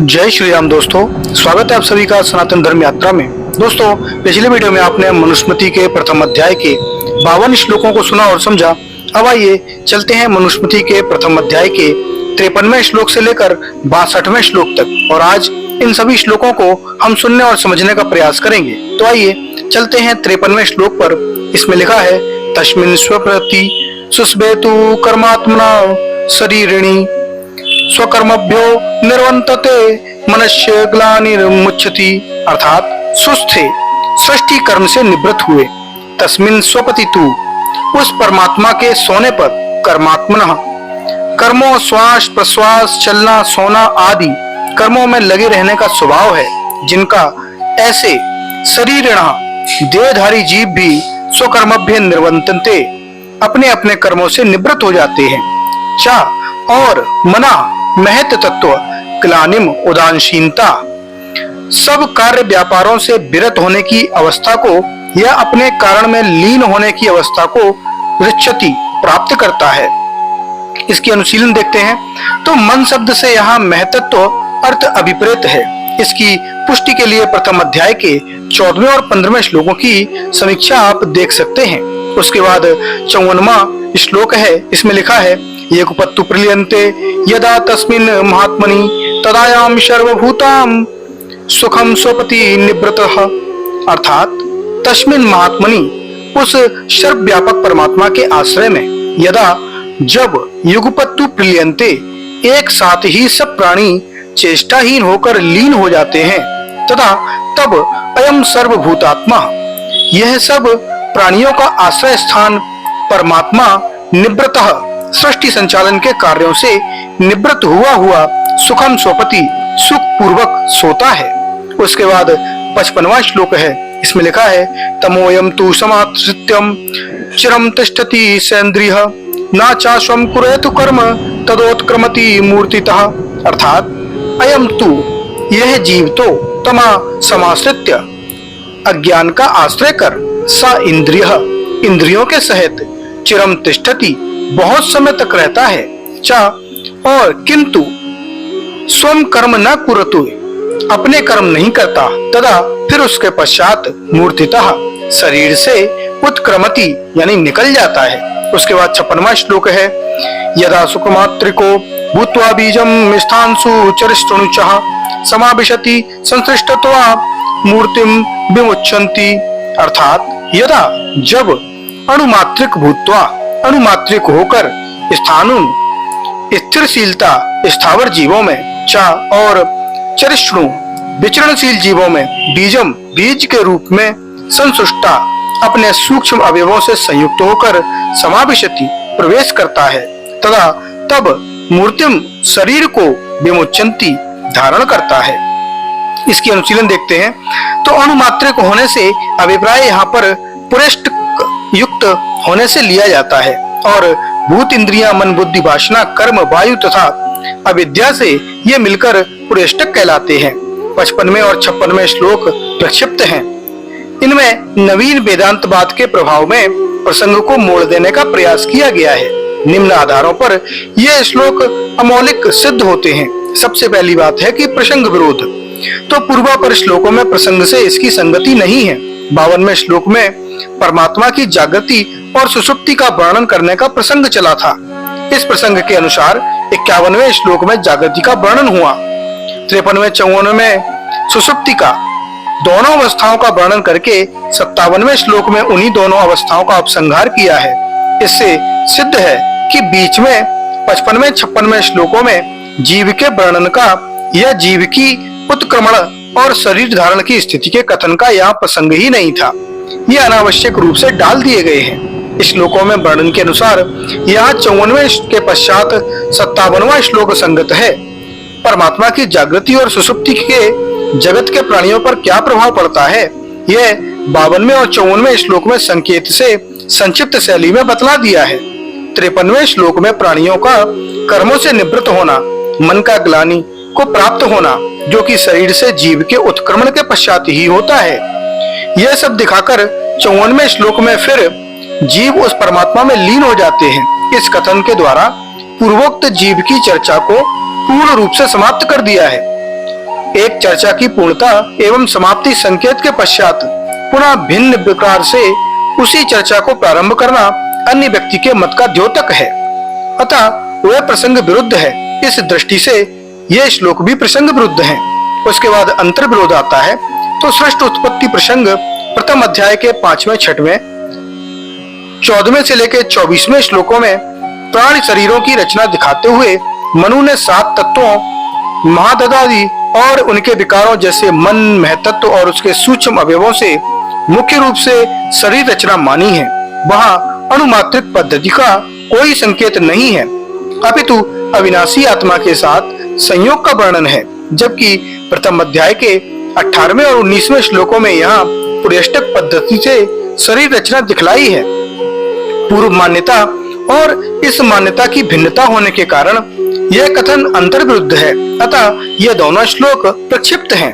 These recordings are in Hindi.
जय श्री राम दोस्तों, स्वागत है आप सभी का सनातन धर्म यात्रा में। दोस्तों, पिछले वीडियो में आपने मनुस्मृति के प्रथम अध्याय के 52 श्लोकों को सुना और समझा। अब आइए चलते हैं मनुस्मृति के प्रथम अध्याय के 53वें श्लोक से लेकर 62वें श्लोक तक, और आज इन सभी श्लोकों को हम सुनने और समझने का प्रयास करेंगे। तो आइए चलते हैं 53वें श्लोक पर। इसमें लिखा है, तस्मिन् स्वप्रति सुस्बेतु कर्मात्मना शरीरिणी स्वकर्मभ्यो निर्वंतते मनुष्य ग्लानिर्मुच्यति। अर्थात सुस्थे सृष्टि कर्म से निवृत्त हुए, तस्मिन् स्वपति तु उस परमात्मा के सोने पर, कर्मात्मनः कर्मों श्वास प्रश्वास चलना सोना आदि कर्मों में लगे रहने का स्वभाव है, जिनका ऐसे शरीरिणः देहधारी जीव भी स्वकर्मभ्य निर्वंतन्ते अपने अपने कर्मों से निवृत्त हो जाते हैं। चा और मना महत तत्व ग्लानिम उदासीनता सब कार्य व्यापारों से विरत होने की अवस्था को या अपने कारण में लीन होने की अवस्था को ऋच्छति प्राप्त करता है। इसकी अनुशीलन देखते हैं। तो मन शब्द से यहाँ महतत्व अर्थ अभिप्रेत है। इसकी पुष्टि के लिए प्रथम अध्याय के 14वें और 15वें श्लोकों की समीक्षा आप देख सकते हैं। उसके बाद 54वां श्लोक है। इसमें लिखा है, येकुपत्तु प्रलीयन्ते यदा तस्मिन् महात्मनि तदायां सर्वभूतां सुखम स्वपति निवृतः। अर्थात तस्मिन् महात्मनि उस सर्वव्यापक परमात्मा के आश्रय में, यदा जब युगपत्तु प्रलीयन्ते एक साथ ही सब प्राणी चेष्टाहीन होकर लीन हो जाते हैं, तथा तब अयम सर्वभूतात्मा यह सब प्राणियों का आश्रय स्थान परमात्मा निवृतः सृष्टि संचालन के कार्यों से निवृत्त हुआ सुखम स्वपति सुख पूर्वक सोता है। उसके बाद 55वां श्लोक है। इसमें लिखा है, तमोयम तु समाश्रित्यम चिरम तिष्ठति सेन्द्रियः न चाश्वम कुर्यातु कर्म तदोत्क्रमति मूर्तितः। अर्थात अयम तु यह जीव तो तमा समाश्रित्य अज्ञान का आश्रय कर सा इंद्रियः इंद्रियों के सहित चिरम तिष्ठति बहुत समय तक रहता है। चा और किंतु स्वयं कर्म न कुरतु अपने कर्म नहीं करता, तदा फिर उसके पश्चात मूर्तितः शरीर से उत्क्रमति यानी निकल जाता है। उसके बाद 56वां श्लोक है, यदा सुखमात्रिको भूत्वा बीजम मिष्ठांशु चरिष्टुनुचः समाविशति संसृष्टत्वा मूर्तिम विमुच्यन्ति। अर्थात यदा जब अणुमात्रिक भूत्वा अणुमात्रिक होकर स्थानुन स्थिरशीलता स्थावर जीवों में, चा और चरिष्णु विचरणशील जीवों में, बीजम बीज के रूप में, संसुष्टा अपने सूक्ष्म अवयवों से संयुक्त होकर समाविशति प्रवेश करता है, तथा तब मूर्तिम शरीर को विमुच्यन्ति धारण करता है। इसकी अनुशीलन देखते हैं। तो अणुमात्रिक होने से अभिप्राय यहाँ पर पुरेष्ट युक्त होने से लिया जाता है, और भूत इंद्रियां मन बुद्धि वासना कर्म वायु तथा अविद्या से ये मिलकर पुरेष्टक कहलाते हैं। 55वें और 56वें श्लोक प्रक्षिप्त हैं। इनमें नवीन वेदांतवाद के प्रभाव में प्रसंग को मोड़ देने का प्रयास किया गया है। निम्न आधारों पर ये श्लोक अमौलिक सिद्ध होते हैं। सबसे पहली बात है कि प्रसंग विरोध। तो पूर्वापर श्लोकों में प्रसंग से इसकी संगति नहीं है। 52वें श्लोक में परमात्मा की जागृति और सुषुप्ति का वर्णन करने का प्रसंग चला था। इस प्रसंग के अनुसार 51वें श्लोक में जागृति का वर्णन हुआ। 53वें 54वें में सुषुप्ति का दोनों अवस्थाओं का वर्णन करके 57वें श्लोक में उन्हीं दोनों अवस्थाओं का उपसंहार किया है। इससे सिद्ध है कि बीच में 55वें 56वें श्लोकों में जीव के वर्णन का या जीव की उत्क्रमण और शरीर धारण की स्थिति के कथन का यहाँ प्रसंग ही नहीं था। ये अनावश्यक रूप से डाल दिए गए हैं। इस श्लोकों में वर्णन के अनुसार यहाँ 54वें के पश्चात 57वां श्लोक संगत है। परमात्मा की जागृति और सुषुप्ति के जगत के प्राणियों पर क्या प्रभाव पड़ता है, यह 52वें और 54वें श्लोक में संकेत से संक्षिप्त शैली में बतला दिया है। 53वें श्लोक में प्राणियों का कर्मों से निवृत्त होना, मन का ग्लानि को प्राप्त होना, जो कि शरीर से जीव के उत्क्रमण के पश्चात ही होता है, यह सब दिखाकर 54वें श्लोक में फिर जीव उस परमात्मा में लीन हो जाते हैं। इस कथन के द्वारा पूर्वोक्त जीव की चर्चा को पूर्ण रूप से समाप्त कर दिया है। एक चर्चा की पूर्णता एवं समाप्ति संकेत के पश्चात पुनः भिन्न प्रकार से उसी चर्चा को प्रारंभ करना अन्य व्यक्ति के मत का द्योतक है, अतः वह प्रसंग विरुद्ध है। इस दृष्टि से यह श्लोक भी प्रसंग विरुद्ध है। उसके बाद अंतर विरोध आता है। तो सृष्टि उत्पत्ति प्रसंग प्रथम अध्याय के 5वें, 6वें, 14वें से लेकर 24वें श्लोकों में प्राणी शरीरों की रचना दिखाते हुए मनु ने 7 तत्वों महाददादि और उनके विकारों जैसे मन, महतत्व और उसके सूक्ष्म अवयवों से मुख्य रूप से शरीर रचना मानी है। वहाँ अनुमात्रिक पद्धति का कोई संकेत नहीं है, अपितु अविनाशी आत्मा के साथ संयोग का वर्णन है। जबकि प्रथम अध्याय के 18वें और 19वें श्लोकों में यहाँ पुर्यष्टक पद्धति से शरीर रचना दिखलाई है। पूर्व मान्यता और इस मान्यता की भिन्नता होने के कारण यह कथन अंतर विरुद्ध है, अतः यह दोनों श्लोक प्रक्षिप्त हैं।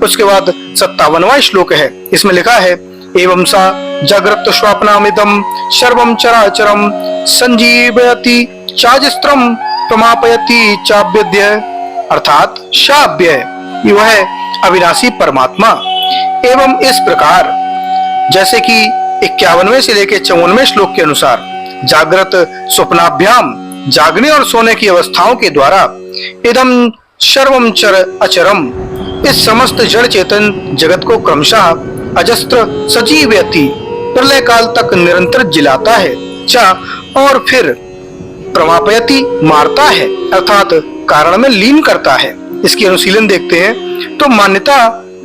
उसके बाद 57वां श्लोक है। इसमें लिखा है, एवं सा जागृत स्वप्नामिदं सर्वं चराचरं संजीवयति चाजस्त्रं प्रमापयति चाभ्यद्य, अर्थात शाभ्य वह अविनाशी परमात्मा। एवं इस प्रकार जैसे कि 51वें से लेकर 54वें श्लोक के अनुसार जागृत स्वप्नाभ्याम जागने और सोने की अवस्थाओं के द्वारा इदम सर्वम चर अचरम इस समस्त जड़ चेतन जगत को क्रमशः अजस्त्र सजीवयति प्रलय काल तक निरंतर जिलाता है, चा और फिर प्रमापयति मारता है, अर्थात कारण में लीन करता है। इसकी अनुशीलन देखते हैं तो मान्यता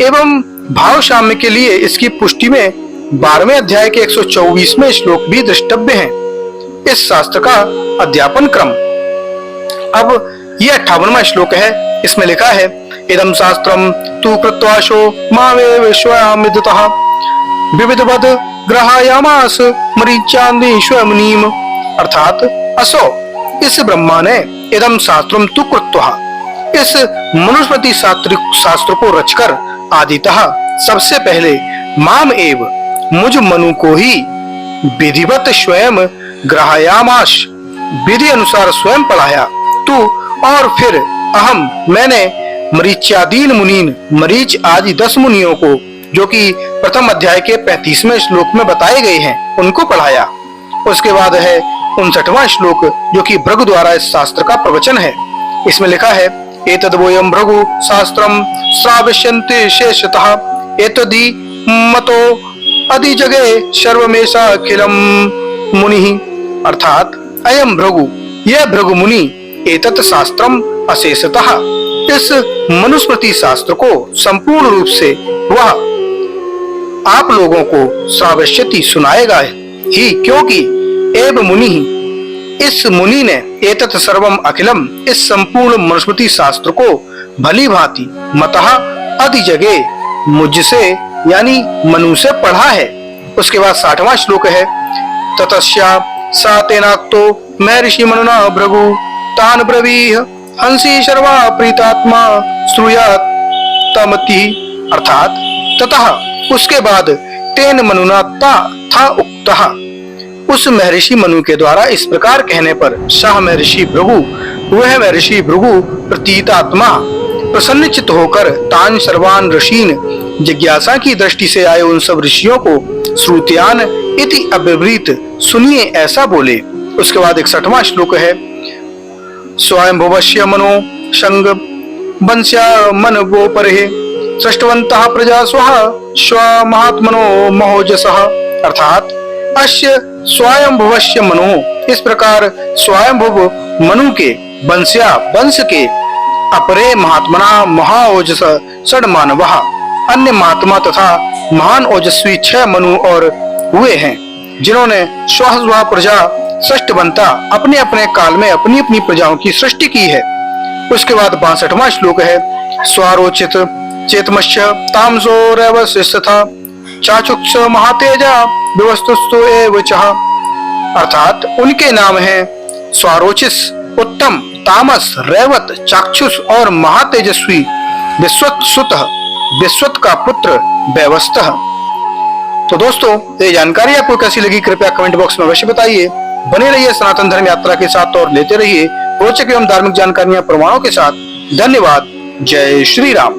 एवं भाव साम्य के लिए इसकी पुष्टि में 12वें अध्याय के 124वें श्लोक भी द्रष्टव्य है। इस शास्त्र का अध्यापन क्रम। अब यह 58वां श्लोक है। इसमें लिखा है, इदं शास्त्रम तु कृत्वाशो मावे विश्वामिदतः विविधवद ग्रहायामास मरीचान्दी स्वमुनीम, अर्थात असो इस ब्रह्मा ने इदं शास्त्रम तु कृत्वा इस मनुस्मृति शास्त्र को रचकर आदितः सबसे पहले माम एव मुझ मनु को ही विधिवत स्वयं ग्रहायामाश विधि अनुसार स्वयं पढ़ाया। तू और फिर अहम मैंने मरीच्यादीन मुनीन मरीच आदि 10 मुनियों को जो कि प्रथम अध्याय के 35वें श्लोक में बताए गए हैं उनको पढ़ाया। उसके बाद है 59वां श्लोक जो कि भृगु द्वारा इस शास्त्र का प्रवचन है। इसमें लिखा है, एतद्वोयं भृगु शास्त्रम श्रावयन्ति शेषतः एतदि मतो अधि जगे सर्वमेषा अखिलम मुनि, अर्थात अयम भृगु यह भृगु मुनि एतत् शास्त्रम अशेषतः इस मनुस्मृति शास्त्र को संपूर्ण रूप से वह आप लोगों को श्रावयति सुनाएगा ही, क्योंकि एव मुनि इस मुनि ने एतत् सर्वम अखिलम इस संपूर्ण मनुस्मृति शास्त्र को भली भांति मतः अधि जगे मुझसे यानी मनु से पढ़ा है। उसके बाद 60वां श्लोक है, ततस्या सा तेनाक्तो महर्षि मनुना भृगु तान ब्रवीह हंसी सर्वा प्रीतात्मा श्रूयात तमति, अर्थात ततः उसके बाद तेन मनुना था उक्तः उस महर्षि मनु के द्वारा इस प्रकार कहने पर शाह महर्षि भृगु वह महर्षि भृगु प्रतीतात्मा प्रसन्नचित होकर तान सर्वान ऋषीन जिज्ञासा की दृष्टि से आए उन सब ऋषियों को श्रुत्यान इति अभिवृत सुनिए ऐसा बोले। उसके बाद 61वां श्लोक है, स्वयंभुवस्य मनो संग वंश्या मन वो परे सृष्टवन्तः प्रजा स्वः स्व महात्मनो महोजसः, अर्थात अस्य स्वयंभुवस्य मनो इस प्रकार स्वयंभुव मनु के वंश्या वंश के अपरे महात्मना महाओजस षड मानवः अन्य महात्मा तथा महान ओजस्वी 6 मनु और हुए हैं जिन्होंने स्व प्रजा सृष्टवंता अपने अपने काल में अपनी अपनी प्रजाओं की सृष्टि की है। उसके बाद 62वां श्लोक है, स्वारोचित चेतमश्य तामसो रैवस्यथा चाचुक्ष महातेजा विवस्तुस्तु एव चः, अर्थात उनके नाम है स्वारोचिस उत्तम, तामस, रैवत, चाक्षुष और महातेजस्वी, विश्वत सुतः विश्वत का पुत्र वैवस्तः। तो दोस्तों ये जानकारी आपको कैसी लगी कृपया कमेंट बॉक्स में अवश्य बताइए। बने रहिए सनातन धर्म यात्रा के साथ और लेते रहिए रोचक एवं धार्मिक जानकारियां प्रमाणों के साथ। धन्यवाद। जय श्री राम।